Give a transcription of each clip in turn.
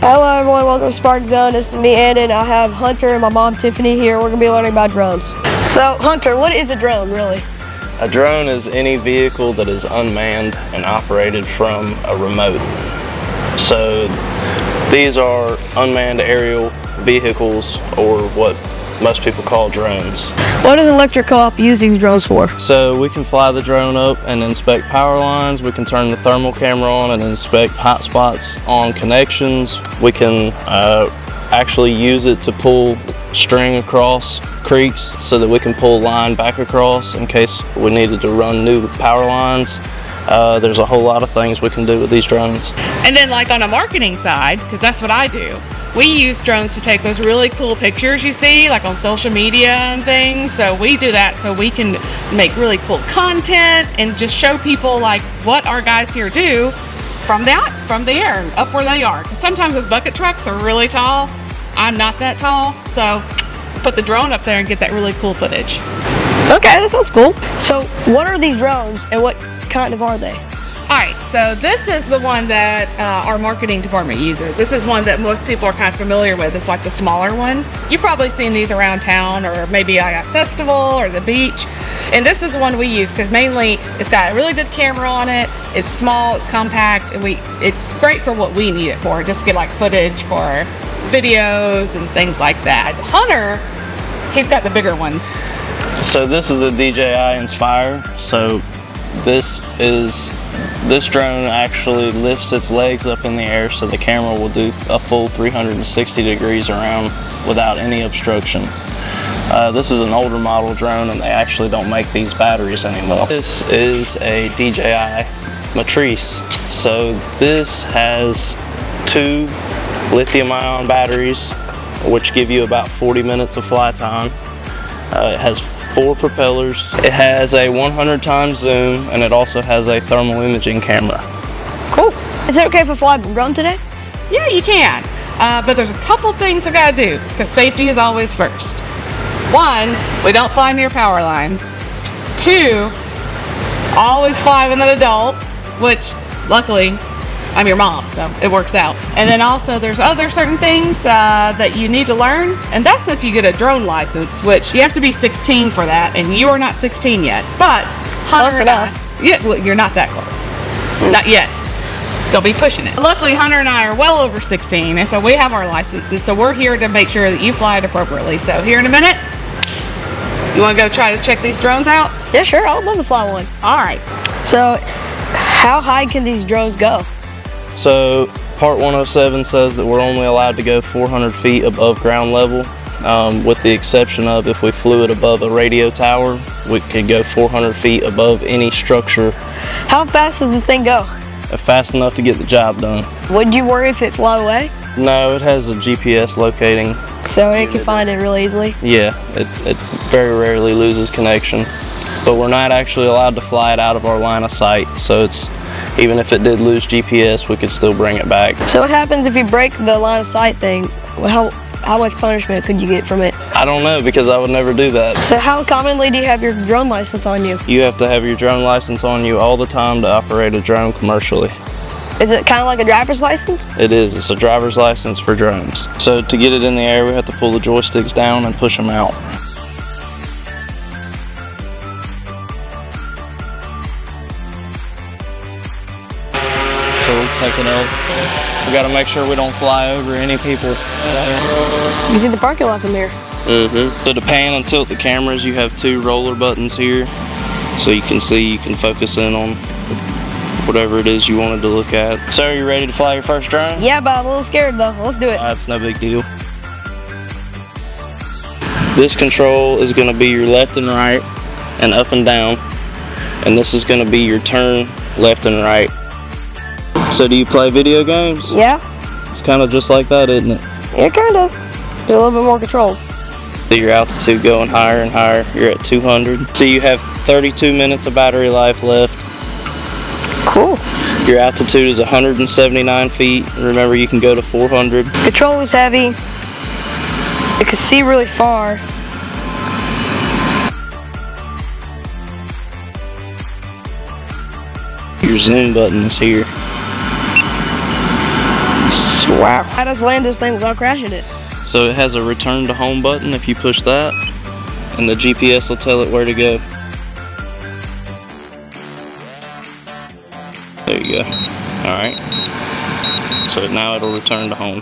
Hello everyone, welcome to Spark Zone. This is me, Andon. I have Hunter and my mom, Tiffany, here. We're going to be learning about drones. So, Hunter, what is a drone, really? A drone is any vehicle that is unmanned and operated from a remote. So, these are unmanned aerial vehicles, or what most people call drones. What does electric co-op use these drones for? So we can fly the drone up and inspect power lines. We can turn the thermal camera on and inspect hot spots on connections. We can actually use it to pull string across creeks so that we can pull line back across in case we needed to run new power lines. There's a whole lot of things we can do with these drones. And then like on a marketing side, because that's what I do, we use drones to take those really cool pictures you see like on social media and things. So we do that so we can make really cool content and just show people like what our guys here do from the air up where they are. Because sometimes those bucket trucks are really tall. I'm not that tall, so put the drone up there and get that really cool footage. Okay, that sounds cool. So what are these drones and what kind of are they? Alright, so this is the one that our marketing department uses. This is one that most people are kind of familiar with. It's like the smaller one. You've probably seen these around town or maybe at a festival or the beach. And this is the one we use because mainly it's got a really good camera on it. It's small, it's compact, and it's great for what we need it for. Just to get like footage for videos and things like that. Hunter, he's got the bigger ones. So this is a DJI Inspire. So this drone actually lifts its legs up in the air so the camera will do a full 360 degrees around without any obstruction. This is an older model drone and they actually don't make these batteries anymore. This is a DJI Matrice. So this has 2 lithium-ion batteries which give you about 40 minutes of fly time. It has 4 propellers. It has a 100 times zoom and it also has a thermal imaging camera. Cool. Is it okay if I fly a drone today? Yeah, you can. But there's a couple things I gotta do because safety is always first. 1, we don't fly near power lines. 2, always fly with an adult, which luckily I'm your mom, so it works out. And then also there's other certain things that you need to learn, and that's if you get a drone license, which you have to be 16 for that, and you are not 16 yet. But Hunter and I, yeah, well, you're not that close. Not yet. Don't be pushing it. Luckily, Hunter and I are well over 16, and so we have our licenses, so we're here to make sure that you fly it appropriately. So here in a minute, you want to go try to check these drones out? Yeah, sure. I would love to fly one. All right. So how high can these drones go? So Part 107 says that we're only allowed to go 400 feet above ground level, with the exception of if we flew it above a radio tower, we could go 400 feet above any structure. How fast does the thing go? Fast enough to get the job done. Would you worry if it flew away? No, it has a GPS locating. So it can find it really easily? Yeah, it very rarely loses connection. But we're not actually allowed to fly it out of our line of sight, so even if it did lose GPS, we could still bring it back. So what happens if you break the line of sight thing? How much punishment could you get from it? I don't know, because I would never do that. So how commonly do you have your drone license on you? You have to have your drone license on you all the time to operate a drone commercially. Is it kind of like a driver's license? It is. It's a driver's license for drones. So to get it in the air, we have to pull the joysticks down and push them out. Taking off. We got to make sure we don't fly over any people. You see the parking lot from here. So to pan and tilt the cameras, you have 2 roller buttons here, so you can see, you can focus in on whatever it is you wanted to look at. So are you ready to fly your first drone? Yeah, but I'm a little scared though. Let's do it. That's no big deal. This control is going to be your left and right and up and down, and this is going to be your turn left and right. So do you play video games? Yeah. It's kind of just like that, isn't it? Yeah, kind of. Get a little bit more control. So your altitude going higher and higher. You're at 200. So you have 32 minutes of battery life left. Cool. Your altitude is 179 feet. Remember, you can go to 400. Control is heavy. It can see really far. Your zoom button is here. Wow. How does land this thing without crashing it? So it has a return to home button if you push that, and the GPS will tell it where to go. There you go. Alright. So now it'll return to home.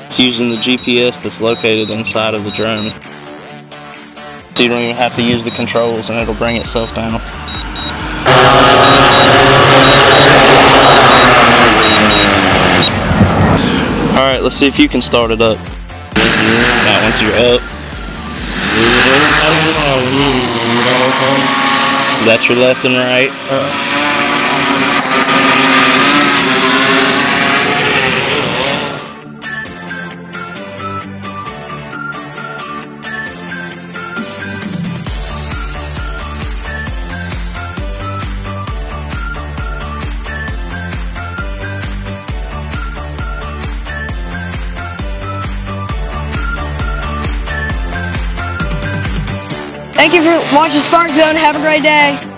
It's using the GPS that's located inside of the drone. So you don't even have to use the controls and it'll bring itself down. Alright, let's see if you can start it up. Now once you're up. That's your left and right. Thank you for watching Spark Zone. Have a great day.